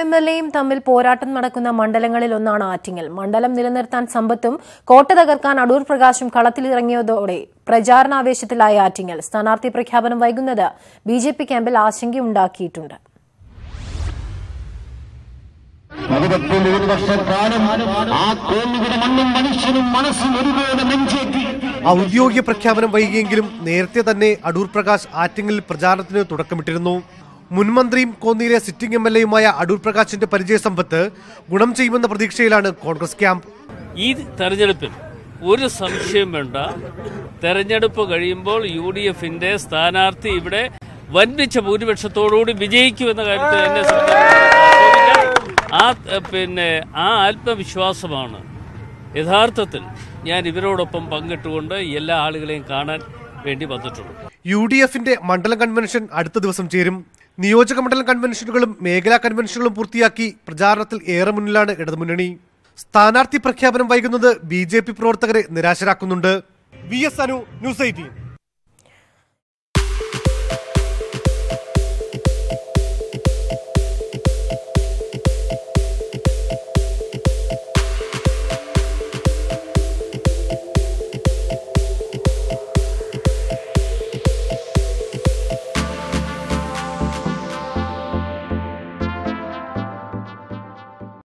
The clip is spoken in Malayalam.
എംഎൽഎയും തമ്മിൽ പോരാട്ടം നടക്കുന്ന മണ്ഡലങ്ങളിൽ ഒന്നാണ് ആറ്റിങ്ങൽ. മണ്ഡലം നിലനിർത്താൻ സമ്പത്തും കോട്ട തകർക്കാൻ അടൂർ പ്രകാശും കളത്തിലിറങ്ങിയതോടെ പ്രചാരണാവേശത്തിലായ ആറ്റിങ്ങൽ സ്ഥാനാർത്ഥി പ്രഖ്യാപനം വൈകുന്നത് ബിജെപി ക്യാമ്പിൽ ആശങ്കയുണ്ടാക്കിയിട്ടുണ്ട്. ഔദ്യോഗിക പ്രഖ്യാപനം വൈകിയെങ്കിലും നേരത്തെ തന്നെ അടൂർ പ്രകാശ് ആറ്റിങ്ങലിൽ പ്രചാരണത്തിന് തുടക്കമിട്ടിരുന്നു. മുൻമന്ത്രിയും കോന്നിയിലെ സിറ്റിംഗ് എംഎൽഎയുമായ അടൂർ പ്രകാശിന്റെ പരിചയ സമ്പത്ത് ഗുണം ചെയ്യുമെന്ന പ്രതീക്ഷയിലാണ് കോൺഗ്രസ് ക്യാമ്പ്. ഈ തെരഞ്ഞെടുപ്പിൽ ഒരു സംശയം വേണ്ട, തെരഞ്ഞെടുപ്പ് കഴിയുമ്പോൾ UDFന്റെ സ്ഥാനാർത്ഥി ഇവിടെ വൻപിച്ച ഭൂരിപക്ഷത്തോടുകൂടി വിജയിക്കുമെന്ന കാര്യത്തിൽ എന്നെ ആ ആത്മവിശ്വാസമാണ് യഥാർത്ഥത്തിൽ ഞാൻ ഇവരോടൊപ്പം പങ്കിട്ടുകൊണ്ട് എല്ലാ ആളുകളെയും കാണാൻ വേണ്ടി വന്നിട്ടുള്ളൂ. UDFന്റെ മണ്ഡലം കൺവെൻഷൻ അടുത്ത ദിവസം ചേരും. നിയോജക മണ്ഡലം കൺവെൻഷനുകളും മേഖലാ കൺവെൻഷനുകളും പൂർത്തിയാക്കി പ്രചാരണത്തിൽ ഏറെ മുന്നിലാണ് ഇടതുമുന്നണി. സ്ഥാനാർത്ഥി പ്രഖ്യാപനം വൈകുന്നത് BJP പ്രവർത്തകരെ നിരാശരാക്കുന്നുണ്ട്. VS Anu, news 18.